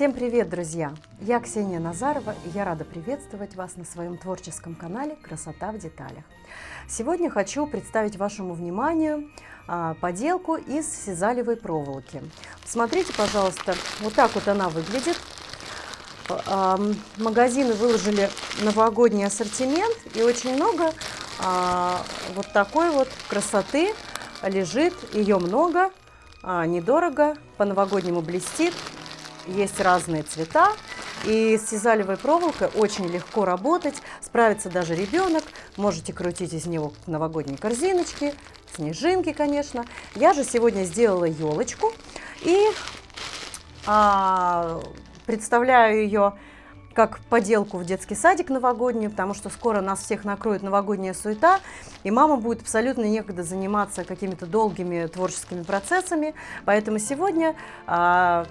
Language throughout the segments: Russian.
Всем привет, друзья! Я Ксения Назарова, и я рада приветствовать вас на своем творческом канале «Красота в деталях». Сегодня хочу представить вашему вниманию поделку из сизалевой проволоки. Посмотрите, пожалуйста, вот так вот она выглядит. Магазины выложили новогодний ассортимент, и очень много вот такой вот красоты лежит. Ее много, недорого, по-новогоднему блестит. Есть разные цвета, и с сизалевой проволокой очень легко работать, справится даже ребенок. Можете крутить из него новогодние корзиночки, снежинки, конечно. Я же сегодня сделала елочку и представляю ее как поделку в детский садик новогодний, потому что скоро нас всех накроет новогодняя суета, и мама будет абсолютно некогда заниматься какими-то долгими творческими процессами. Поэтому сегодня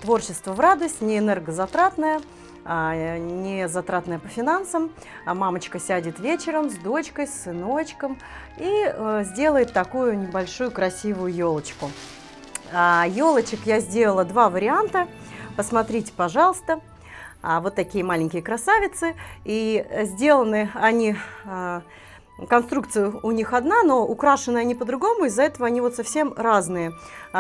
творчество в радость, не энергозатратное, не затратное по финансам. Мамочка сядет вечером с дочкой, с сыночком и сделает такую небольшую красивую елочку. Елочек я сделала два варианта. Посмотрите, пожалуйста. Вот такие маленькие красавицы, и сделаны они, конструкция у них одна, но украшены они по-другому, из-за этого они вот совсем разные.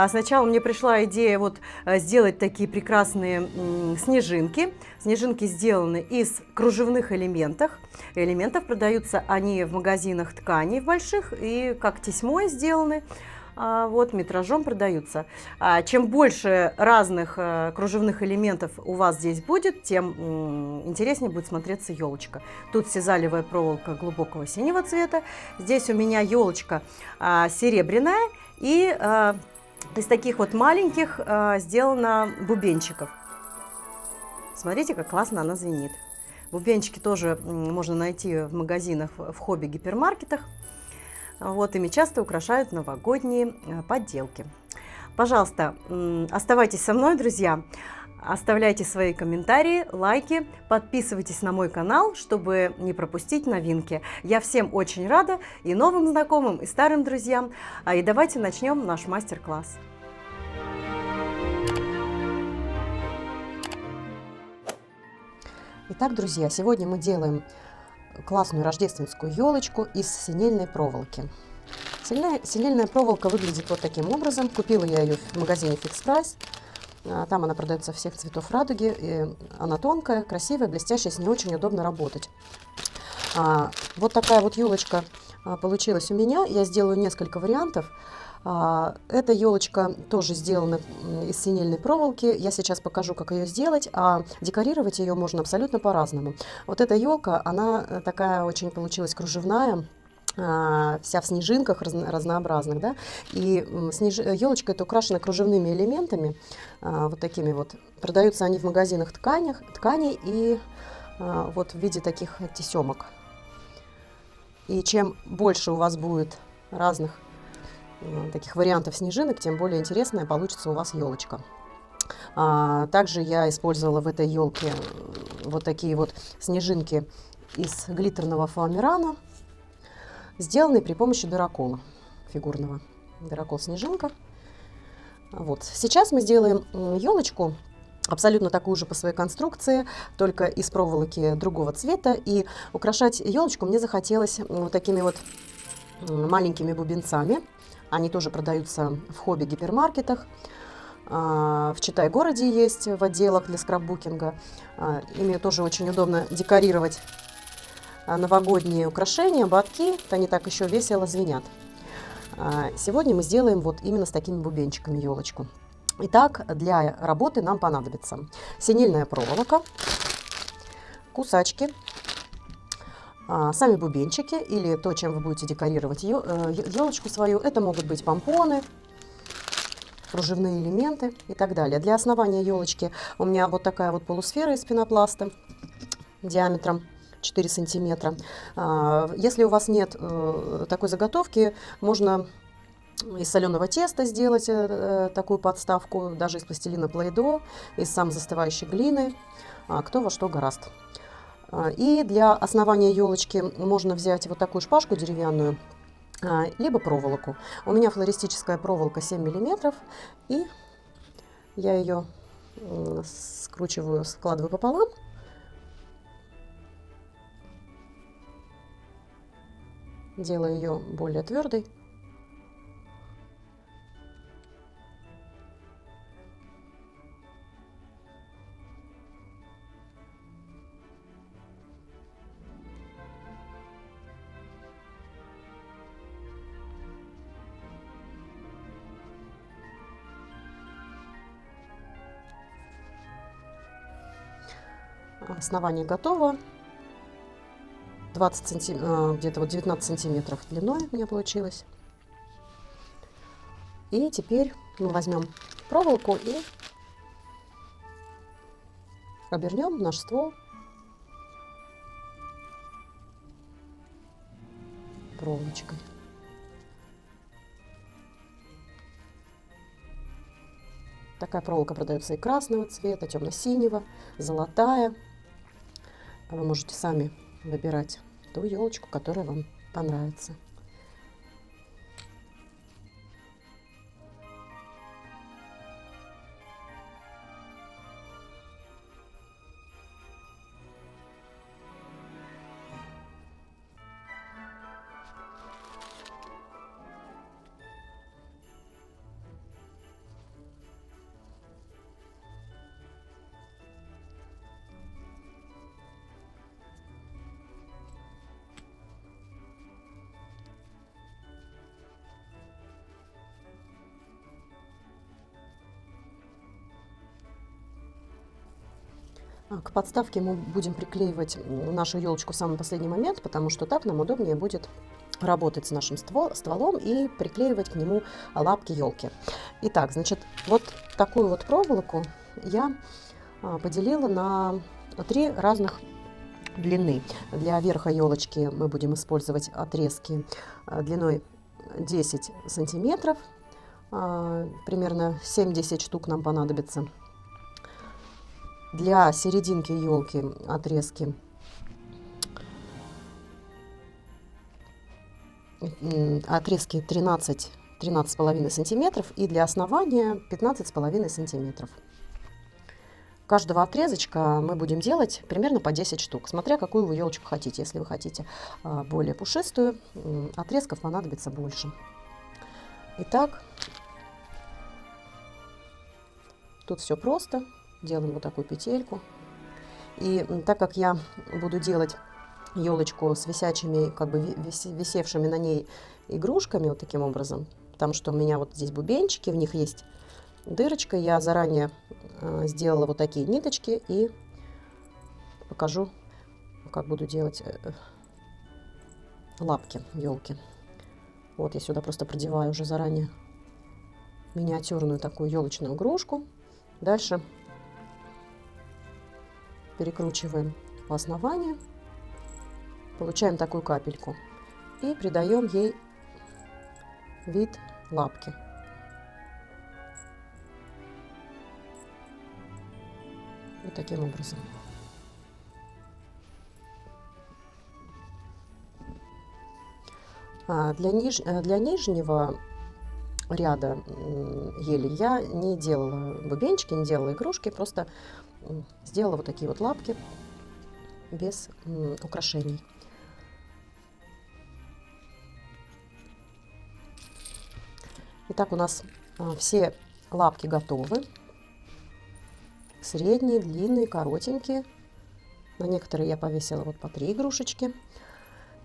Сначала мне пришла идея вот сделать такие прекрасные снежинки. Снежинки сделаны из кружевных элементов. Продаются они в магазинах тканей больших и как тесьмой сделаны. Вот метражом продаются. Чем больше разных кружевных элементов у вас здесь будет, тем интереснее будет смотреться елочка. Тут сизалевая проволока глубокого синего цвета. Здесь у меня елочка серебряная, и из таких вот маленьких сделано бубенчиков. Смотрите, как классно она звенит. Бубенчики тоже можно найти в магазинах, в хобби-гипермаркетах. Вот, ими часто украшают новогодние подделки. Пожалуйста, оставайтесь со мной, друзья. Оставляйте свои комментарии, лайки, подписывайтесь на мой канал, чтобы не пропустить новинки. Я всем очень рада, и новым знакомым, и старым друзьям. И давайте начнем наш мастер-класс. Итак, друзья, сегодня мы делаем классную рождественскую елочку из синельной проволоки. Синельная проволока выглядит вот таким образом. Купила я ее в магазине Fix Price. Там она продается всех цветов радуги. И она тонкая, красивая, блестящая, с ней очень удобно работать. Вот такая вот елочка получилась у меня. Я сделаю несколько вариантов. Эта елочка тоже сделана из синельной проволоки. Я сейчас покажу, как ее сделать, а декорировать ее можно абсолютно по-разному. Вот эта елка, она такая очень получилась кружевная, вся в снежинках разнообразных, да? И елочка эта украшена кружевными элементами, вот такими вот. Продаются они в магазинах тканей и вот в виде таких тесемок. И чем больше у вас будет разных таких вариантов снежинок, тем более интересная получится у вас елочка. Также я использовала в этой елке вот такие вот снежинки из глиттерного фоамирана, сделанные при помощи дырокола фигурного. Дырокол снежинка. Вот. Сейчас мы сделаем елочку абсолютно такую же по своей конструкции, только из проволоки другого цвета. И украшать елочку мне захотелось вот такими вот маленькими бубенцами. Они тоже продаются в хобби-гипермаркетах. В Читай-городе есть в отделах для скраббукинга. Ими тоже очень удобно декорировать новогодние украшения, ободки. Они так еще весело звенят. Сегодня мы сделаем вот именно с такими бубенчиками елочку. Итак, для работы нам понадобится синельная проволока, кусачки, сами бубенчики или то, чем вы будете декорировать елочку свою. Это могут быть помпоны, кружевные элементы и так далее. Для основания елочки у меня вот такая вот полусфера из пенопласта диаметром 4 сантиметра. Если у вас нет такой заготовки, можно из соленого теста сделать такую подставку, даже из пластилина Play-Doh, из самозастывающей глины, кто во что горазд. И для основания елочки можно взять вот такую шпажку деревянную, либо проволоку. У меня флористическая проволока 7 мм, и я ее скручиваю, складываю пополам. Делаю ее более твердой. Основание готово. 20 где-то вот 19 сантиметров длиной у меня получилось. И теперь мы возьмем проволоку и обернем наш ствол проволочкой. Такая проволока продается и красного цвета, темно-синего, золотая. Вы можете сами выбирать ту елочку, которая вам понравится. К подставке мы будем приклеивать нашу елочку в самый последний момент, потому что так нам удобнее будет работать с нашим стволом и приклеивать к нему лапки елки. Итак, значит, вот такую вот проволоку я поделила на 3 разных длины. Для верха елочки мы будем использовать отрезки длиной 10 сантиметров, примерно 7-10 штук нам понадобится. Для серединки елки отрезки отрезки 13,5 сантиметров и для основания 15,5 сантиметров. Каждого отрезочка мы будем делать примерно по 10 штук, смотря какую вы елочку хотите. Если вы хотите более пушистую, отрезков понадобится больше. Итак, тут все просто. Делаем вот такую петельку. И так как я буду делать елочку с висячими, как бы висевшими на ней игрушками, вот таким образом, потому что у меня вот здесь бубенчики, в них есть дырочка, я заранее сделала вот такие ниточки и покажу, как буду делать лапки елки. Вот я сюда просто продеваю уже заранее миниатюрную такую елочную игрушку. Дальше перекручиваем по основанию, получаем такую капельку и придаем ей вид лапки. Вот таким образом. Для нижнего ряда ели я не делала бубенчики, не делала игрушки, просто сделала вот такие вот лапки без украшений. Итак, у нас все лапки готовы. Средние, длинные, коротенькие. На некоторые я повесила вот по 3 игрушечки.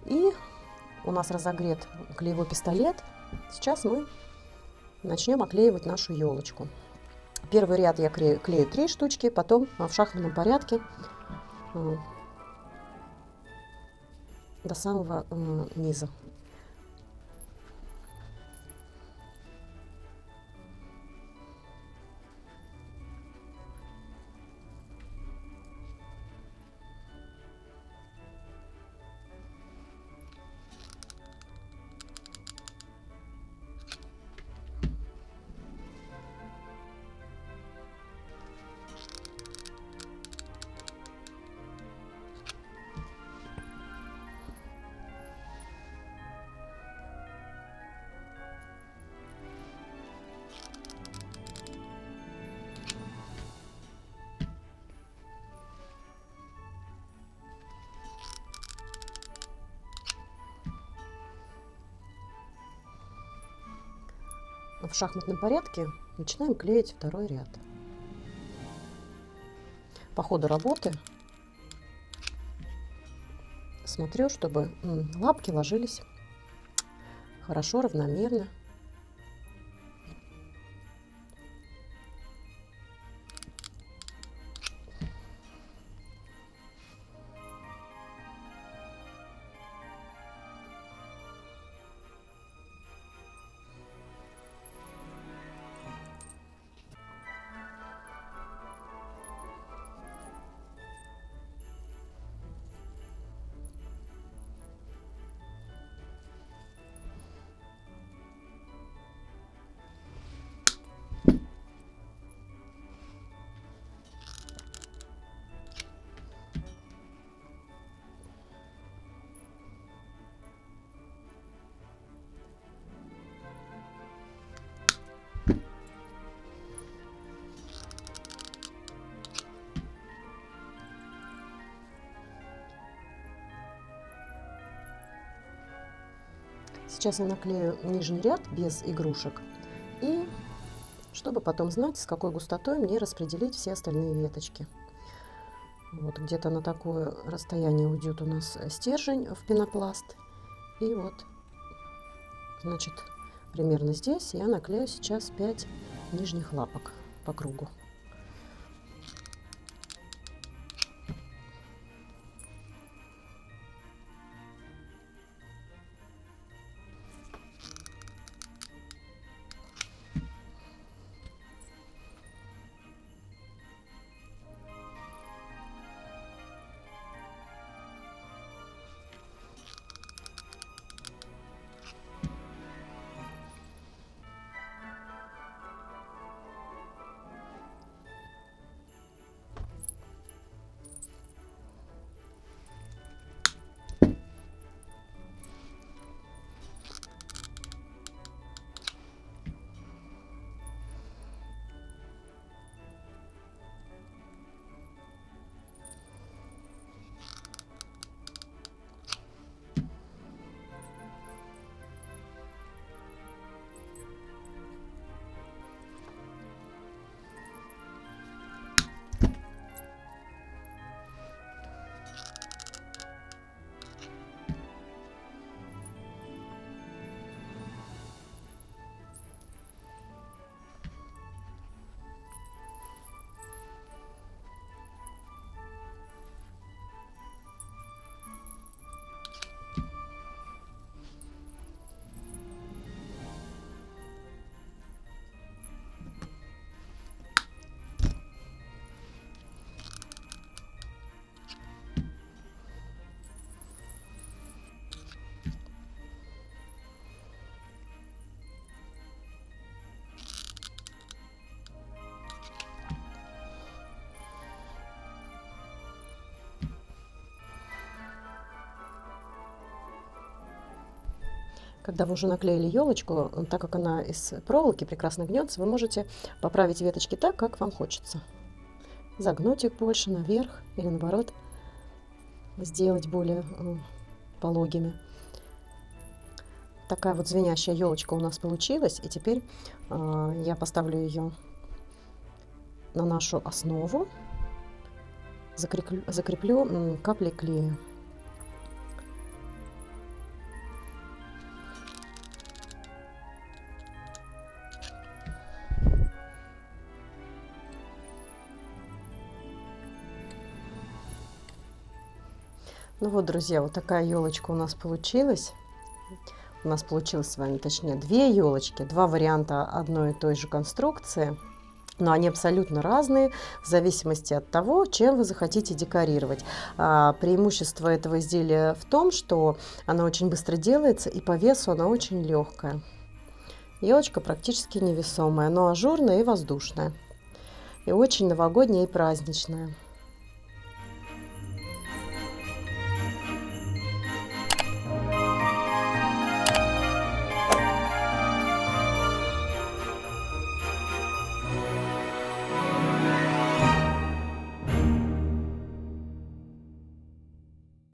И у нас разогрет клеевой пистолет. Сейчас мы начнем оклеивать нашу елочку. Первый ряд я клею 3 штучки, потом в шахматном порядке до самого низа. в шахматном порядке начинаем клеить второй ряд. По ходу работы смотрю, чтобы лапки ложились хорошо, равномерно. Сейчас я наклею нижний ряд без игрушек, и чтобы потом знать, с какой густотой мне распределить все остальные веточки. Вот где-то на такое расстояние уйдет у нас стержень в пенопласт. И вот, значит, примерно здесь я наклею сейчас 5 нижних лапок по кругу. Когда вы уже наклеили елочку, так как она из проволоки прекрасно гнется, вы можете поправить веточки так, как вам хочется. Загнуть их больше наверх или наоборот сделать более пологими. Такая вот звенящая елочка у нас получилась. И теперь я поставлю ее на нашу основу, закреплю каплей клея. Ну вот, друзья, вот такая елочка у нас получилась. У нас получилось с вами, точнее, две елочки, два варианта одной и той же конструкции. Но они абсолютно разные в зависимости от того, чем вы захотите декорировать. Преимущество этого изделия в том, что она очень быстро делается и по весу она очень легкая. Елочка практически невесомая, но ажурная и воздушная. И очень новогодняя и праздничная.